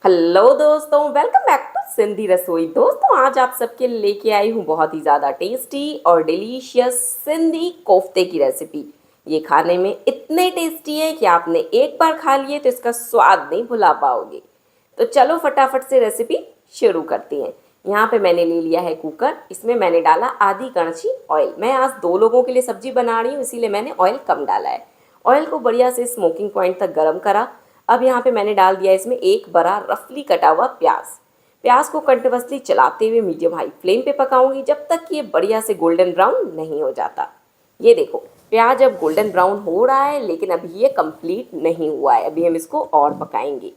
Hello दोस्तों, welcome back to Sindhi रसोई। दोस्तों, आज आप सबके लिए लेके आई हूँ बहुत ही ज़्यादा टेस्टी और डिलीशियस सिंधी कोफ्ते की रेसिपी। ये खाने में इतने टेस्टी है कि आपने एक बार खा लिए तो इसका स्वाद नहीं भुला पाओगे। तो चलो फटाफट से रेसिपी शुरू करते हैं। यहाँ पे मैंने ले लिया है कुकर। इसमें मैंने डाला आधी कड़छी ऑयल। मैं आज 2 लोगों के लिए सब्जी बना रही हूँ, इसीलिए मैंने ऑयल कम डाला है। ऑयल को बढ़िया से स्मोकिंग पॉइंट तक गर्म करा। अब यहाँ पे मैंने डाल दिया इसमें एक बड़ा रफली कटा हुआ प्याज। प्याज को कंटिन्यूअसली चलाते हुए मीडियम हाई फ्लेम पे पकाऊंगी जब तक कि ये बढ़िया से गोल्डन ब्राउन नहीं हो जाता। ये देखो, प्याज अब गोल्डन ब्राउन हो रहा है, लेकिन अभी ये कंप्लीट नहीं हुआ है। अभी हम इसको और पकाएंगे।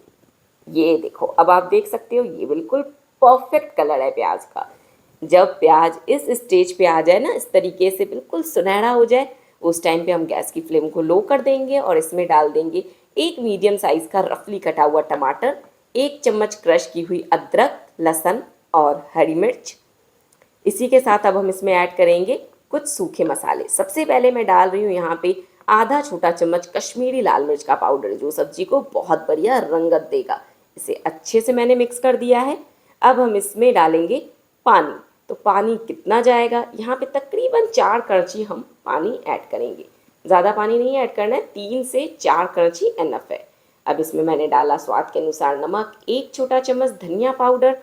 ये देखो, अब आप देख सकते हो ये बिल्कुल परफेक्ट कलर है प्याज का। जब प्याज इस स्टेज पे आ जाए ना, इस तरीके से बिल्कुल सुनहरा हो जाए, उस टाइम पे हम गैस की फ्लेम को लो कर देंगे और इसमें डाल देंगे एक मीडियम साइज का रफली कटा हुआ टमाटर, 1 चम्मच क्रश की हुई अदरक, लहसुन और हरी मिर्च। इसी के साथ अब हम इसमें ऐड करेंगे कुछ सूखे मसाले। सबसे पहले मैं डाल रही हूँ यहाँ पे आधा छोटा चम्मच कश्मीरी लाल मिर्च का पाउडर, जो सब्जी को बहुत बढ़िया रंगत देगा। इसे अच्छे से मैंने मिक्स कर दिया है। अब हम इसमें डालेंगे पानी। तो पानी कितना जाएगा, यहाँ पे तकरीबन 4 कड़छी हम पानी ऐड करेंगे। ज़्यादा पानी नहीं ऐड करना है, 3 से 4 कड़छी एनफ है। अब इसमें मैंने डाला स्वाद के अनुसार नमक, 1 छोटा चम्मच धनिया पाउडर,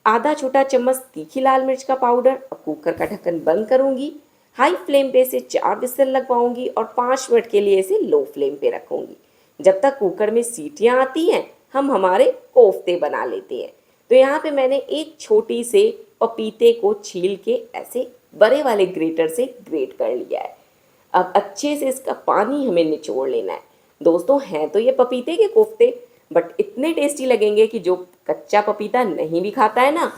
आधा छोटा चम्मच तीखी लाल मिर्च का पाउडर। अब कुकर का ढक्कन बंद करूंगी, हाई फ्लेम पे इसे 4 विसल लगवाऊंगी और 5 मिनट के लिए इसे लो फ्लेम पे रखूंगी। जब तक कुकर में सीटियां आती हैं, हम हमारे कोफ्ते बना लेते हैं। तो यहाँ पे मैंने एक छोटी से पपीते को छील के ऐसे बड़े वाले ग्रेटर से ग्रेट कर लिया है। अब अच्छे से इसका पानी हमें निचोड़ लेना है। दोस्तों, हैं तो ये पपीते के कोफ्ते, बट इतने टेस्टी लगेंगे कि जो कच्चा पपीता नहीं भी खाता है ना,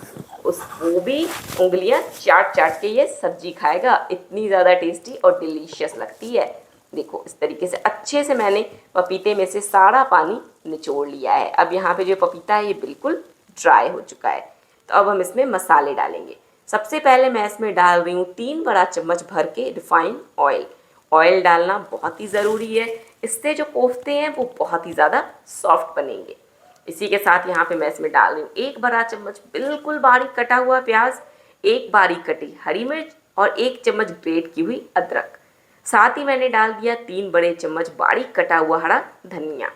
उसको भी उंगलियां चाट चाट के ये सब्जी खाएगा। इतनी ज़्यादा टेस्टी और डिलीशियस लगती है। देखो, इस तरीके से अच्छे से मैंने पपीते में से सारा पानी निचोड़ लिया है। अब यहाँ पे जो पपीता है ये बिल्कुल ड्राई हो चुका है। तो अब हम इसमें मसाले डालेंगे। सबसे पहले मैं इसमें डाल रही हूँ 3 बड़ा चम्मच भर के रिफाइंड ऑयल। ऑयल डालना बहुत ही ज़रूरी है, इससे जो कोफ्ते हैं वो बहुत ही ज़्यादा सॉफ्ट बनेंगे। इसी के साथ यहाँ पे मैं इसमें डाल रही हूँ 1 बड़ा चम्मच बिल्कुल बारीक कटा हुआ प्याज, 1 बारीक कटी हरी मिर्च और 1 चम्मच ग्रेट की हुई अदरक। साथ ही मैंने डाल दिया 3 बड़े चम्मच बारीक कटा हुआ हरा धनिया।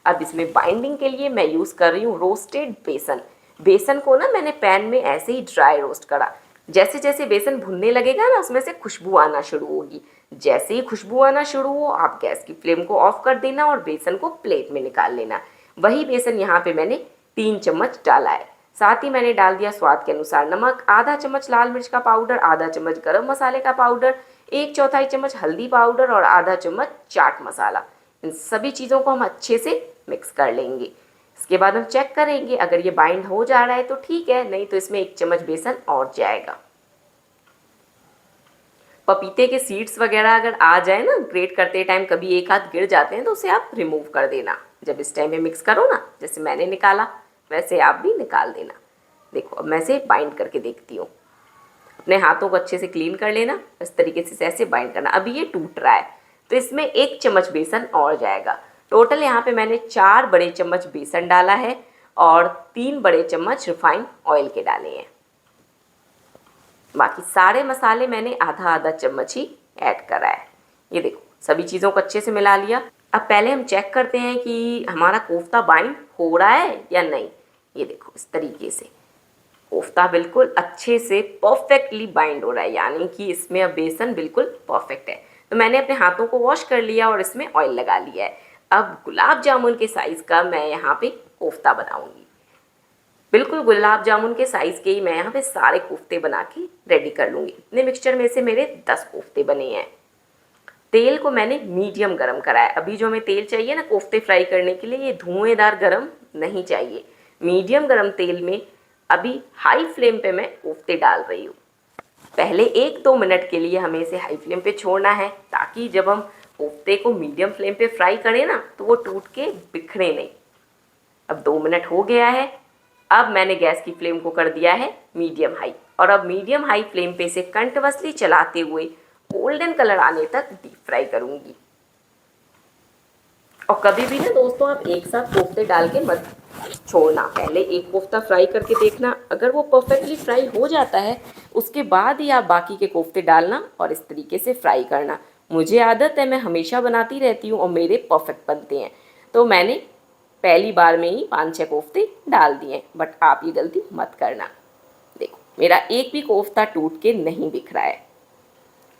अब इसमें बाइंडिंग के लिए मैं यूज़ कर रही हूँ रोस्टेड बेसन। बेसन को ना मैंने पैन में ऐसे ही ड्राई रोस्ट करा। जैसे जैसे बेसन भुनने लगेगा ना, उसमें से खुशबू आना शुरू होगी। जैसे ही खुशबू आना शुरू हो, आप गैस की फ्लेम को ऑफ कर देना और बेसन को प्लेट में निकाल लेना। वही बेसन यहाँ पे मैंने 3 चम्मच डाला है। साथ ही मैंने डाल दिया स्वाद के अनुसार नमक, आधा चम्मच लाल मिर्च का पाउडर, आधा चम्मच गरम मसाले का पाउडर, 1/4 चम्मच हल्दी पाउडर और आधा चम्मच चाट मसाला। इन सभी चीज़ों को हम अच्छे से मिक्स कर लेंगे। इसके बाद हम चेक करेंगे, अगर ये बाइंड हो जा रहा है तो ठीक है, नहीं तो इसमें 1 चम्मच बेसन और जाएगा। पपीते के सीड्स वगैरह अगर आ जाए ना ग्रेट करते टाइम, कभी एक हाथ गिर जाते हैं, तो उसे आप रिमूव कर देना। जब इस टाइम में मिक्स करो ना, जैसे मैंने निकाला वैसे आप भी निकाल देना। देखो, अब मैं इसे बाइंड करके देखती हूँ। अपने हाथों को अच्छे से क्लीन कर लेना, इस तरीके से ऐसे बाइंड करना। अभी ये टूट रहा है तो इसमें 1 चम्मच बेसन और जाएगा। टोटल यहाँ पे मैंने 4 बड़े चम्मच बेसन डाला है और 3 बड़े चम्मच रिफाइंड ऑयल के डाले हैं। बाकी सारे मसाले मैंने आधा आधा चम्मच ही ऐड करा है। ये देखो, सभी चीज़ों को अच्छे से मिला लिया। अब पहले हम चेक करते हैं कि हमारा कोफ्ता बाइंड हो रहा है या नहीं। ये देखो, इस तरीके से कोफ्ता बिल्कुल अच्छे से परफेक्टली बाइंड हो रहा है, यानी कि इसमें अब बेसन बिल्कुल परफेक्ट है। तो मैंने अपने हाथों को वॉश कर लिया और इसमें ऑयल लगा लिया है। अब गुलाब जामुन के साइज़ का मैं यहाँ पे कोफ्ता बनाऊंगी। बिल्कुल गुलाब जामुन के साइज़ के ही मैं यहाँ पे सारे कोफ्ते बना के रेडी कर लूँगी। इतने मिक्सचर में से मेरे 10 कोफ्ते बने हैं। तेल को मैंने मीडियम गरम करा है। अभी जो हमें तेल चाहिए ना कोफ्ते फ्राई करने के लिए, ये धुएंदार गरम नहीं चाहिए। मीडियम गरम तेल में अभी हाई फ्लेम पे मैं कोफ्ते डाल रही हूँ। पहले 1-2 मिनट के लिए हमें इसे हाई फ्लेम पे छोड़ना है, ताकि जब हम कोफ्ते को मीडियम फ्लेम पे फ्राई करें ना, तो वो टूट के बिखरे नहीं। अब 2 मिनट हो गया है। अब मैंने गैस की फ्लेम को कर दिया है मीडियम हाई, और अब मीडियम हाई फ्लेम पे इसे कंटिन्यूअसली चलाते हुए गोल्डन कलर आने तक डीप फ्राई करूँगी। और कभी भी ना दोस्तों, आप एक साथ कोफ्ते डाल के मत छोड़ना। पहले एक कोफ्ता फ्राई करके देखना, अगर वो परफेक्टली फ्राई हो जाता है उसके बाद ही आप बाकी के कोफ्ते डालना और इस तरीके से फ्राई करना। मुझे आदत है, मैं हमेशा बनाती रहती हूँ और मेरे परफेक्ट बनते हैं। तो मैंने पहली बार में ही 5-6 कोफ्ते डाल दिए, बट आप ये गलती मत करना। देखो मेरा एक भी कोफ्ता टूट के नहीं बिखरा रहा है।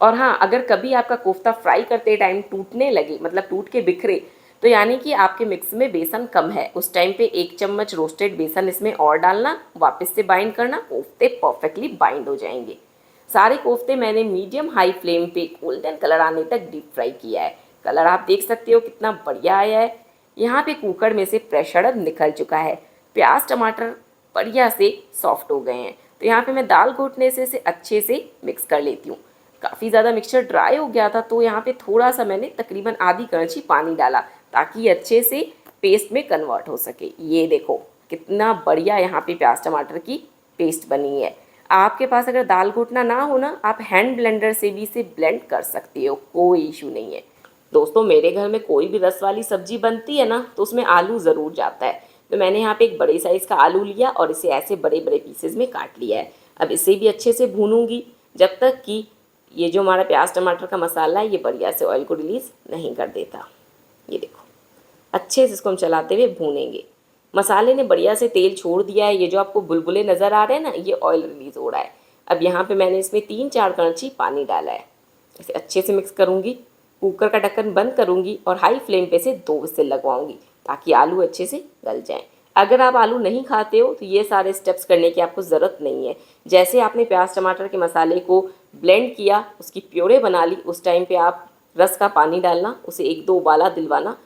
और हाँ, अगर कभी आपका कोफ्ता फ्राई करते टाइम टूटने लगे, मतलब टूट के बिखरे, तो यानी कि आपके मिक्स में बेसन कम है। उस टाइम पे 1 चम्मच रोस्टेड बेसन इसमें और डालना, वापस से बाइंड करना, कोफ्ते परफेक्टली बाइंड हो जाएंगे। सारे कोफ्ते मैंने मीडियम हाई फ्लेम पे गोल्डन कलर आने तक डीप फ्राई किया है। कलर आप देख सकते हो कितना बढ़िया आया है। यहाँ पे कुकर में से प्रेशर अब निकल चुका है। प्याज टमाटर बढ़िया से सॉफ्ट हो गए हैं। तो यहाँ पे मैं दाल घोटने से इसे अच्छे से मिक्स कर लेती हूँ। काफ़ी ज़्यादा मिक्सचर ड्राई हो गया था, तो यहाँ पे थोड़ा सा मैंने तकरीबन आधी कड़छी पानी डाला ताकि अच्छे से पेस्ट में कन्वर्ट हो सके। ये देखो कितना बढ़िया यहाँ पे प्याज टमाटर की पेस्ट बनी है। आपके पास अगर दाल घोटना ना हो ना, आप हैंड ब्लेंडर से भी इसे ब्लेंड कर सकते हो, कोई इशू नहीं है। दोस्तों मेरे घर में कोई भी रस वाली सब्जी बनती है ना, तो उसमें आलू ज़रूर जाता है। तो मैंने यहाँ पे एक बड़े साइज़ का आलू लिया और इसे ऐसे बड़े बड़े पीसेज में काट लिया है। अब इसे भी अच्छे से भूनूंगी जब तक कि ये जो हमारा प्याज टमाटर का मसाला है ये बढ़िया से ऑयल को रिलीज़ नहीं कर देता। ये देखो अच्छे से इसको हम चलाते हुए भूनेंगे। मसाले ने बढ़िया से तेल छोड़ दिया है। ये जो आपको बुलबुले नज़र आ रहे हैं ना, ये ऑयल रिलीज़ हो रहा है। अब यहाँ पे मैंने इसमें 3-4 कड़छी पानी डाला है। इसे अच्छे से मिक्स करूँगी, कुकर का ढक्कन बंद करूँगी और हाई फ्लेम पे से 2 विसिल लगवाऊँगी ताकि आलू अच्छे से गल जाएँ। अगर आप आलू नहीं खाते हो तो ये सारे स्टेप्स करने की आपको ज़रूरत नहीं है। जैसे आपने प्याज टमाटर के मसाले को ब्लेंड किया, उसकी प्योरे बना ली, उस टाइम पे आप रस का पानी डालना, उसे 1-2 उबाला दिलवाना।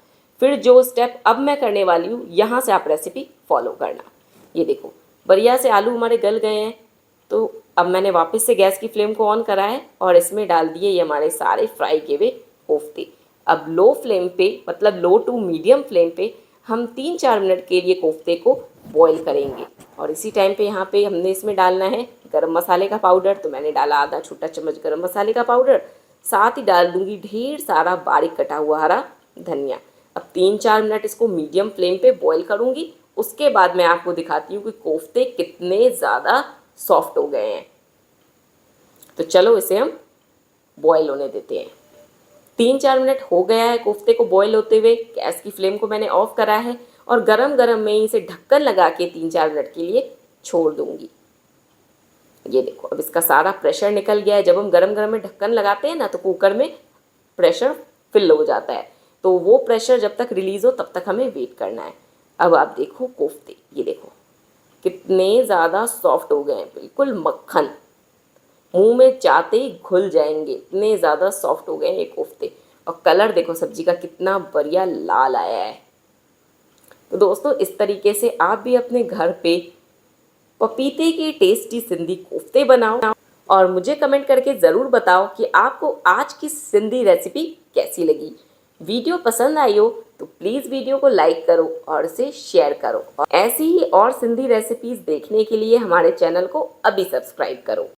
फिर जो स्टेप अब मैं करने वाली हूँ, यहाँ से आप रेसिपी फॉलो करना। ये देखो बढ़िया से आलू हमारे गल गए हैं। तो अब मैंने वापस से गैस की फ्लेम को ऑन करा है और इसमें डाल दिए ये हमारे सारे फ्राई किए हुए कोफ्ते। अब लो फ्लेम पे, मतलब लो टू मीडियम फ्लेम पे हम 3-4 मिनट के लिए कोफ्ते को बॉईल करेंगे। और इसी टाइम पे यहाँ पे हमने इसमें डालना है गरम मसाले का पाउडर। तो मैंने डाला आधा छोटा चम्मच गरम मसाले का पाउडर, साथ ही डाल दूंगी ढेर सारा बारीक कटा हुआ हरा धनिया। अब 3-4 मिनट इसको मीडियम फ्लेम पे बॉईल करूँगी। उसके बाद मैं आपको दिखाती हूँ कि कोफ्ते कितने ज़्यादा सॉफ्ट हो गए हैं। तो चलो इसे हम बॉईल होने देते हैं। 3-4 मिनट हो गया है कोफ्ते को बॉईल होते हुए। गैस की फ्लेम को मैंने ऑफ करा है और गरम गरम में इसे ढक्कन लगा के 3-4 मिनट के लिए छोड़ दूंगी। ये देखो अब इसका सारा प्रेशर निकल गया है। जब हम गरम गरम में ढक्कन लगाते हैं ना, तो कुकर में प्रेशर फिल हो जाता है। तो वो प्रेशर जब तक रिलीज़ हो तब तक हमें वेट करना है। अब आप देखो कोफ्ते, ये देखो कितने ज़्यादा सॉफ्ट हो गए हैं, बिल्कुल मक्खन, मुंह में जाते ही घुल जाएंगे, इतने ज़्यादा सॉफ्ट हो गए हैं ये कोफ्ते। और कलर देखो सब्जी का कितना बढ़िया लाल आया है। तो दोस्तों इस तरीके से आप भी अपने घर पे पपीते के टेस्टी सिंधी कोफ्ते बनाओ और मुझे कमेंट करके ज़रूर बताओ कि आपको आज की सिंधी रेसिपी कैसी लगी। वीडियो पसंद आई हो तो प्लीज़ वीडियो को लाइक करो और इसे शेयर करो। और ऐसी ही और सिंधी रेसिपीज़ देखने के लिए हमारे चैनल को अभी सब्सक्राइब करो।